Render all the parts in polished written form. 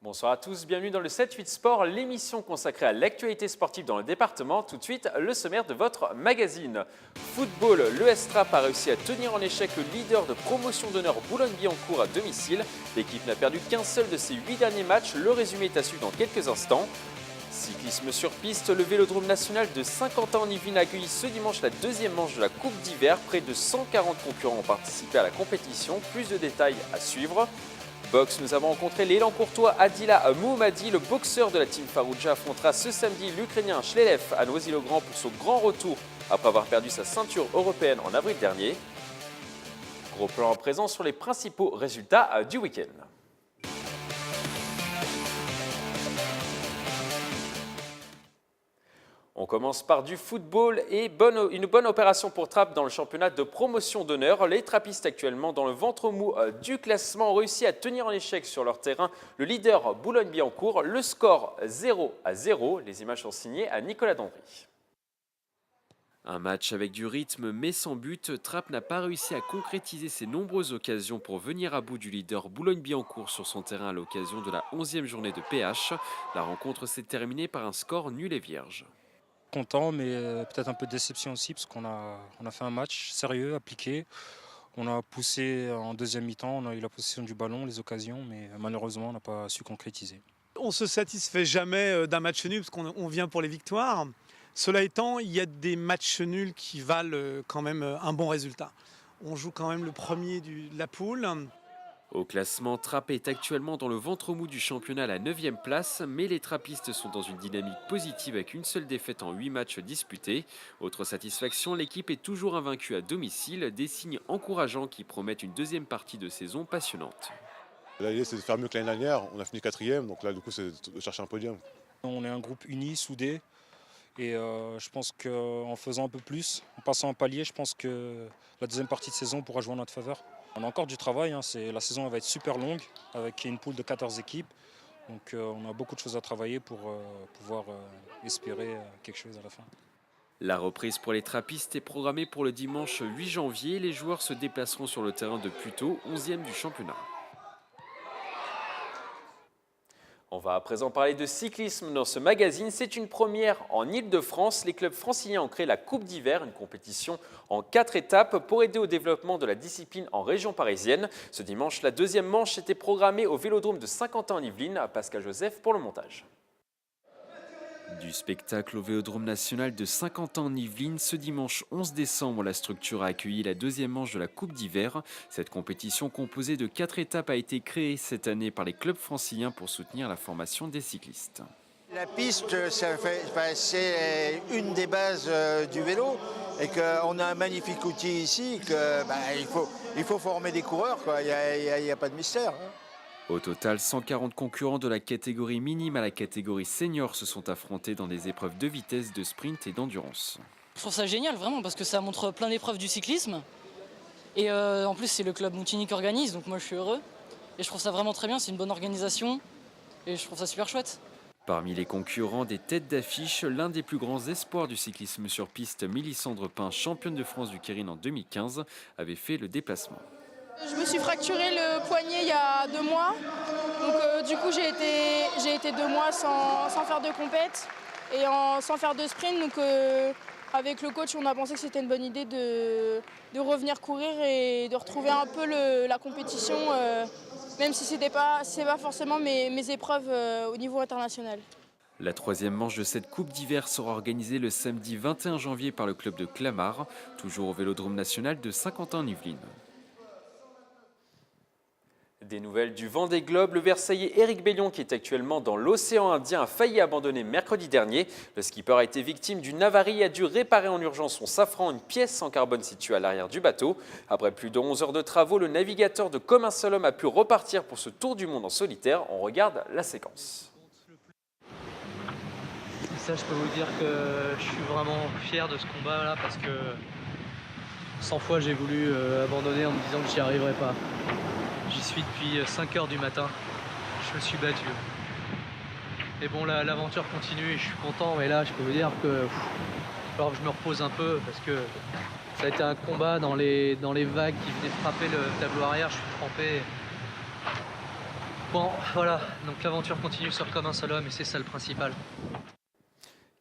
Bonsoir à tous, bienvenue dans le 7-8 Sport, l'émission consacrée à l'actualité sportive dans le département. Tout de suite, le sommaire de votre magazine. Football, l'ES Trappes a réussi à tenir en échec le leader de promotion d'honneur Boulogne-Billancourt à domicile. L'équipe n'a perdu qu'un seul de ses 8 derniers matchs, le résumé est à suivre dans quelques instants. Cyclisme sur piste, le Vélodrome national de Saint-Quentin-en-Yvelines a accueilli ce dimanche la deuxième manche de la Coupe d'hiver. Près de 140 concurrents ont participé à la compétition, plus de détails à suivre. Boxe, nous avons rencontré l'élan courtois Adila Mohammadi. Le boxeur de la team Farouja affrontera ce samedi l'Ukrainien Shlev à Noisy-le-Grand pour son grand retour après avoir perdu sa ceinture européenne en avril dernier. Gros plan à présent sur les principaux résultats du week-end. On commence par du football et une bonne opération pour Trappes dans le championnat de promotion d'honneur. Les trappistes actuellement dans le ventre mou du classement ont réussi à tenir en échec sur leur terrain le leader Boulogne-Billancourt. Le score 0-0. Les images sont signées à Nicolas Dandry. Un match avec du rythme mais sans but, Trappes n'a pas réussi à concrétiser ses nombreuses occasions pour venir à bout du leader Boulogne-Billancourt sur son terrain à l'occasion de la 11e journée de PH. La rencontre s'est terminée par un score nul et vierge. Content, mais peut-être un peu de déception aussi parce qu'on a fait un match sérieux, appliqué. On a poussé en deuxième mi-temps, on a eu la possession du ballon, les occasions, mais malheureusement on n'a pas su concrétiser. On ne se satisfait jamais d'un match nul parce qu'on vient pour les victoires. Cela étant, il y a des matchs nuls qui valent quand même un bon résultat. On joue quand même le premier de la poule. Au classement, Trappes est actuellement dans le ventre mou du championnat à la 9e place, mais les trappistes sont dans une dynamique positive avec une seule défaite en 8 matchs disputés. Autre satisfaction, l'équipe est toujours invaincue à domicile, des signes encourageants qui promettent une deuxième partie de saison passionnante. Là, l'idée, c'est de faire mieux que l'année dernière. On a fini 4e, donc là, du coup, c'est de chercher un podium. On est un groupe uni, soudé, et je pense qu'en faisant un peu plus, en passant un palier, je pense que la deuxième partie de saison pourra jouer en notre faveur. On a encore du travail, la saison elle va être super longue avec une poule de 14 équipes. Donc on a beaucoup de choses à travailler pour pouvoir espérer quelque chose à la fin. La reprise pour les trappistes est programmée pour le dimanche 8 janvier. Les joueurs se déplaceront sur le terrain de Puteaux, 11e du championnat. On va à présent parler de cyclisme dans ce magazine. C'est une première en Île-de-France. Les clubs franciliens ont créé la Coupe d'hiver, une compétition en 4 étapes pour aider au développement de la discipline en région parisienne. Ce dimanche, la deuxième manche était programmée au Vélodrome de Saint-Quentin-en-Yvelines. Pascal Joseph pour le montage. Du spectacle au Vélodrome national de Saint-Quentin-en-Yvelines, ce dimanche 11 décembre, la structure a accueilli la deuxième manche de la Coupe d'hiver. Cette compétition composée de 4 étapes a été créée cette année par les clubs franciliens pour soutenir la formation des cyclistes. La piste, c'est une des bases du vélo et qu'on a un magnifique outil ici, il faut former des coureurs, il n'y a pas de mystère. Au total, 140 concurrents de la catégorie minime à la catégorie senior se sont affrontés dans des épreuves de vitesse, de sprint et d'endurance. Je trouve ça génial vraiment parce que ça montre plein d'épreuves du cyclisme. Et en plus c'est le club Montigny qui organise, donc moi je suis heureux. Et je trouve ça vraiment très bien, c'est une bonne organisation et je trouve ça super chouette. Parmi les concurrents des têtes d'affiche, l'un des plus grands espoirs du cyclisme sur piste, Mélissandre Pin, championne de France du Keirin en 2015, avait fait le déplacement. Je me suis fracturé le poignet il y a 2 mois, donc du coup j'ai été 2 mois sans faire de compète et sans faire de sprint, donc avec le coach on a pensé que c'était une bonne idée de revenir courir et de retrouver un peu la compétition, même si c'est pas forcément mes épreuves au niveau international. La troisième manche de cette Coupe d'hiver sera organisée le samedi 21 janvier par le club de Clamart, toujours au Vélodrome national de Saint-Quentin-en-Yvelines. Des nouvelles du Vendée Globe, le Versaillais Éric Bellion, qui est actuellement dans l'océan Indien, a failli abandonner mercredi dernier. Le skipper a été victime d'une avarie et a dû réparer en urgence son safran, une pièce en carbone située à l'arrière du bateau. Après plus de 11 heures de travaux, le navigateur de comme un seul homme a pu repartir pour ce tour du monde en solitaire. On regarde la séquence. Ça, je peux vous dire que je suis vraiment fier de ce combat-là parce que 100 fois j'ai voulu abandonner en me disant que j'y arriverais pas. J'y suis depuis 5 heures du matin, je me suis battu. Et bon, l'aventure continue et je suis content, mais là je peux vous dire que alors je me repose un peu parce que ça a été un combat dans les vagues qui venaient frapper le tableau arrière, je suis trempé. Bon, voilà, donc l'aventure continue sur Comme un seul homme et c'est ça le principal.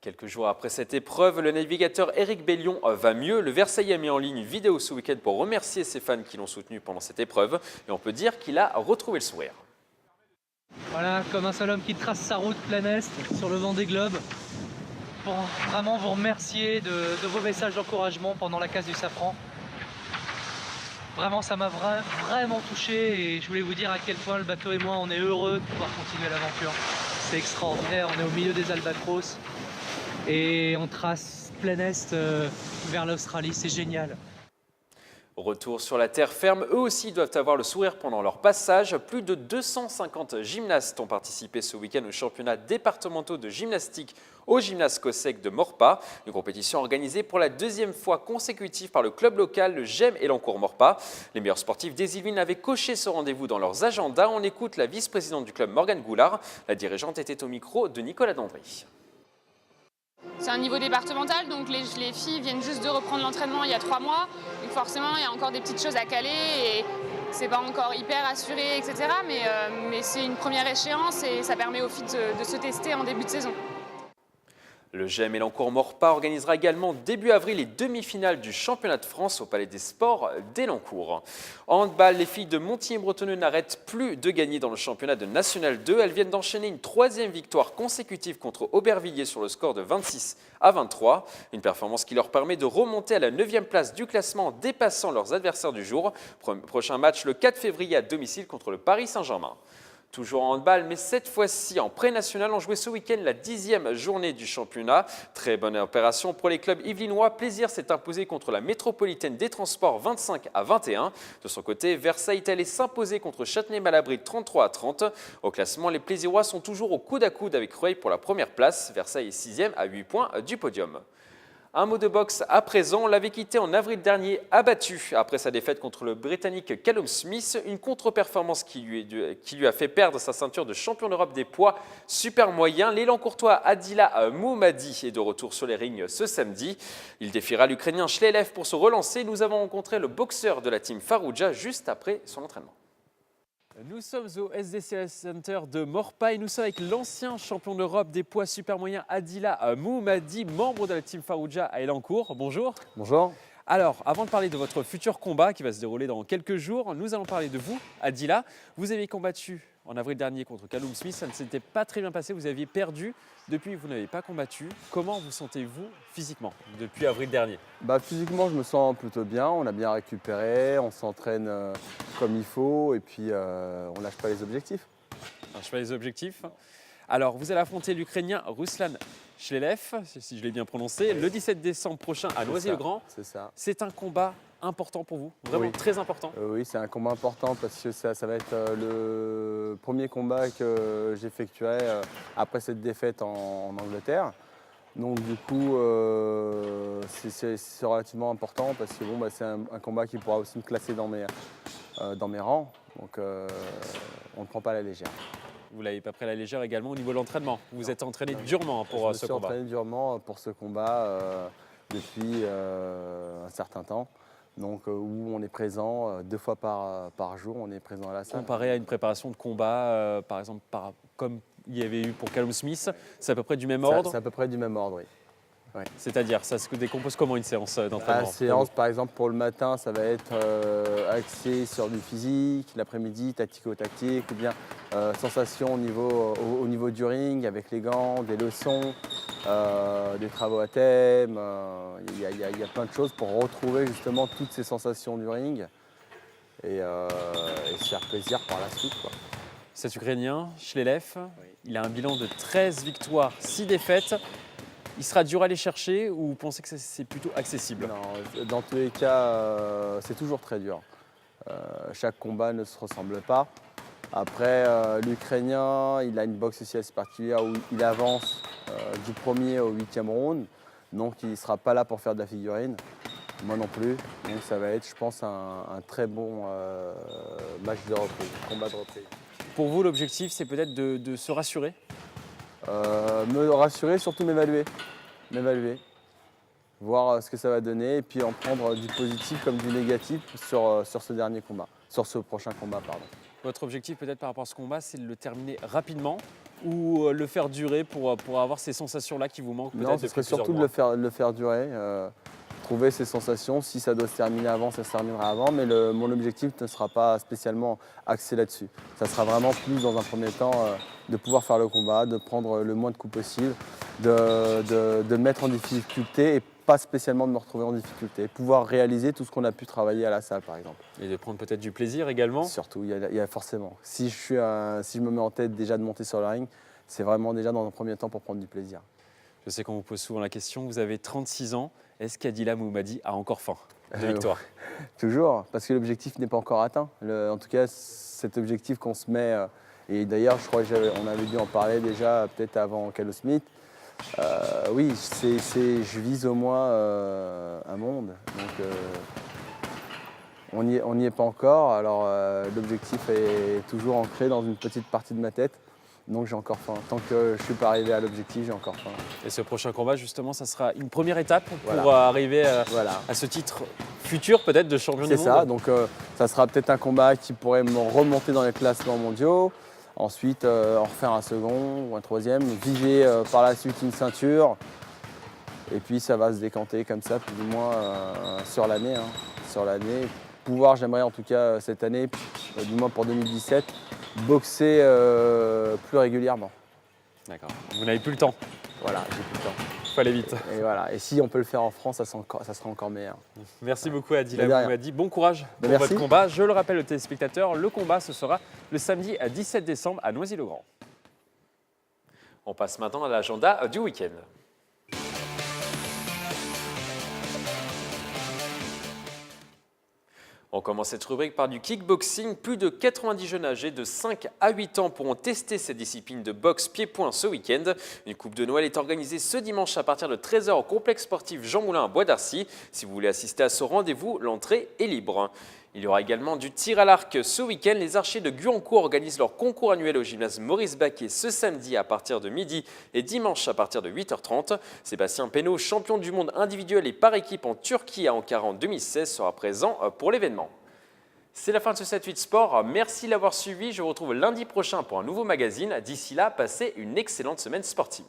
Quelques jours après cette épreuve, le navigateur Éric Bellion va mieux. Le Versailles a mis en ligne une vidéo ce week-end pour remercier ses fans qui l'ont soutenu pendant cette épreuve. Et on peut dire qu'il a retrouvé le sourire. Voilà, Comme un seul homme qui trace sa route plein Est sur le Vendée Globe. Pour vraiment vous remercier de vos messages d'encouragement pendant la casse du Safran. Vraiment, ça m'a vraiment touché et je voulais vous dire à quel point le bateau et moi, on est heureux de pouvoir continuer l'aventure. C'est extraordinaire, on est au milieu des albatros et on trace plein Est vers l'Australie, c'est génial. Retour sur la terre ferme, eux aussi doivent avoir le sourire pendant leur passage. Plus de 250 gymnastes ont participé ce week-end aux championnats départementaux de gymnastique au gymnase Cossec de Maurepas. Une compétition organisée pour la deuxième fois consécutive par le club local, le GEM Elancourt Maurepas. Les meilleurs sportifs des Yvelines avaient coché ce rendez-vous dans leurs agendas. On écoute la vice-présidente du club, Morgane Goulard. La dirigeante était au micro de Nicolas Dandry. C'est un niveau départemental, donc les filles viennent juste de reprendre l'entraînement il y a 3 mois. Donc forcément, il y a encore des petites choses à caler et c'est pas encore hyper assuré, etc. Mais c'est une première échéance et ça permet aux filles de se tester en début de saison. Le GEM Elancourt Maurepas organisera également début avril les demi-finales du championnat de France au Palais des Sports d'Elancourt. En handball, les filles de Montigny-Bretonneux n'arrêtent plus de gagner dans le championnat de National 2. Elles viennent d'enchaîner une 3e victoire consécutive contre Aubervilliers sur le score de 26-23. Une performance qui leur permet de remonter à la 9e place du classement en dépassant leurs adversaires du jour. Prochain match le 4 février à domicile contre le Paris Saint-Germain. Toujours en handball, mais cette fois-ci en pré-national, on jouait ce week-end la 10e journée du championnat. Très bonne opération pour les clubs yvelinois. Plaisir s'est imposé contre la métropolitaine des transports 25-21. De son côté, Versailles est allé s'imposer contre Châtenay-Malabry 33-30. Au classement, les Plaisirois sont toujours au coude à coude avec Rueil pour la première place. Versailles est 6e à 8 points du podium. Un mot de boxe à présent, on l'avait quitté en avril dernier, abattu après sa défaite contre le Britannique Callum Smith, une contre-performance qui lui a fait perdre sa ceinture de champion d'Europe des poids super moyens. L'élan courtois Adila Mohammadi est de retour sur les rings ce samedi. Il défiera l'Ukrainien Shleilev pour se relancer. Nous avons rencontré le boxeur de la team Farouja juste après son entraînement. Nous sommes au SDCS Center de Maurepas et nous sommes avec l'ancien champion d'Europe des poids super moyens Adila Mohammadi, membre de la team Farouja à Elancourt. Bonjour. Bonjour. Alors, avant de parler de votre futur combat qui va se dérouler dans quelques jours, nous allons parler de vous, Adila. Vous avez combattu en avril dernier contre Callum Smith, ça ne s'était pas très bien passé, vous aviez perdu. Depuis, vous n'avez pas combattu. Comment vous sentez-vous physiquement depuis avril dernier? Physiquement, je me sens plutôt bien. On a bien récupéré, on s'entraîne comme il faut et puis on ne lâche pas les objectifs. On lâche pas les objectifs. Alors, vous allez affronter l'Ukrainien Ruslan Shleilev, si je l'ai bien prononcé, le 17 décembre prochain à Noisy-le-Grand. C'est ça. C'est un combat important pour vous, vraiment très important. Oui, c'est un combat important parce que ça va être le premier combat que j'effectuerai après cette défaite en Angleterre. Donc du coup, c'est relativement important parce que c'est un combat qui pourra aussi me classer dans mes rangs. Donc on ne prend pas à la légère. Vous ne l'avez pas pris à la légère également au niveau de l'entraînement. Vous vous êtes entraîné durement pour ce combat. Je me suis entraîné durement pour ce combat depuis un certain temps. Donc où on est présent 2 fois par jour, on est présent à la salle. Comparé à une préparation de combat, par exemple, comme il y avait eu pour Callum Smith, c'est à peu près du même ordre? C'est à peu près du même ordre, oui. Ouais. C'est-à-dire, ça se décompose comment une séance d'entraînement? La séance, par exemple, pour le matin, ça va être axé sur du physique, l'après-midi, tactico-tactique, ou bien sensation au niveau du ring, avec les gants, des leçons, des travaux à thème. Il y a plein de choses pour retrouver justement toutes ces sensations du ring et se faire plaisir par la suite, quoi. Cet Ukrainien, Shleilev, il a un bilan de 13 victoires, 6 défaites. Il sera dur à aller chercher ou vous pensez que c'est plutôt accessible? Non, dans tous les cas, c'est toujours très dur. Chaque combat ne se ressemble pas. Après, l'Ukrainien, il a une boxe aussi assez particulière où il avance du 1er au 8e round. Donc il ne sera pas là pour faire de la figurine. Moi non plus. Donc ça va être, je pense, un très bon match de reprise, combat de reprise. Pour vous, l'objectif, c'est peut-être de se rassurer? Me rassurer, surtout m'évaluer, voir ce que ça va donner et puis en prendre du positif comme du négatif sur ce dernier combat, sur ce prochain combat, pardon. Votre objectif peut-être par rapport à ce combat, c'est de le terminer rapidement ou le faire durer pour avoir ces sensations-là qui vous manquent peut-être Non, ce depuis serait plusieurs surtout de mois. le faire durer, trouver ces sensations. Si ça doit se terminer avant, ça se terminera avant, mais mon objectif ne sera pas spécialement axé là-dessus. Ça sera vraiment plus dans un premier temps de pouvoir faire le combat, de prendre le moins de coups possible, de me mettre en difficulté et pas spécialement de me retrouver en difficulté. Pouvoir réaliser tout ce qu'on a pu travailler à la salle, par exemple. Et de prendre peut-être du plaisir également. Surtout, il y a forcément. Si je me mets en tête déjà de monter sur le ring, c'est vraiment déjà dans un premier temps pour prendre du plaisir. Je sais qu'on vous pose souvent la question, vous avez 36 ans, est-ce qu'Adila Moumadi a encore faim de victoire? Toujours, parce que l'objectif n'est pas encore atteint. En tout cas, cet objectif qu'on se met, et d'ailleurs, je crois qu'on avait dû en parler déjà peut-être avant Callum Smith. Oui, je vise au moins un monde. Donc, on n'y est pas encore. Alors, l'objectif est toujours ancré dans une petite partie de ma tête. Donc, j'ai encore faim. Tant que je ne suis pas arrivé à l'objectif, j'ai encore faim. Et ce prochain combat, justement, ça sera une première étape pour arriver à ce titre futur, peut-être, de champion du monde. C'est ça. Donc, ça sera peut-être un combat qui pourrait me remonter dans les classements mondiaux. Ensuite, en refaire un second ou un troisième, viser par la suite une ceinture. Et puis, ça va se décanter comme ça, plus ou moins sur l'année. Sur l'année. J'aimerais en tout cas cette année, du moins pour 2017, boxer plus régulièrement. D'accord. Vous n'avez plus le temps. Voilà, j'ai plus le temps. Il faut aller vite. Et voilà. Et si on peut le faire en France, ça sera encore meilleur. Merci beaucoup Adila Moumadi. Bon courage pour Merci. votre combat. Je le rappelle aux téléspectateurs, le combat ce sera le samedi 17 décembre à Noisy-le-Grand. On passe maintenant à l'agenda du week-end. On commence cette rubrique par du kickboxing. Plus de 90 jeunes âgés de 5 à 8 ans pourront tester cette discipline de boxe pied-point ce week-end. Une coupe de Noël est organisée ce dimanche à partir de 13h au complexe sportif Jean Moulin à Bois d'Arcy. Si vous voulez assister à ce rendez-vous, l'entrée est libre. Il y aura également du tir à l'arc ce week-end. Les archers de Guyancourt organisent leur concours annuel au gymnase Maurice Baquet ce samedi à partir de midi et dimanche à partir de 8h30. Sébastien Penaud, champion du monde individuel et par équipe en Turquie à Ankara en 2016, sera présent pour l'événement. C'est la fin de ce 7-8 Sport. Merci de l'avoir suivi. Je vous retrouve lundi prochain pour un nouveau magazine. D'ici là, passez une excellente semaine sportive.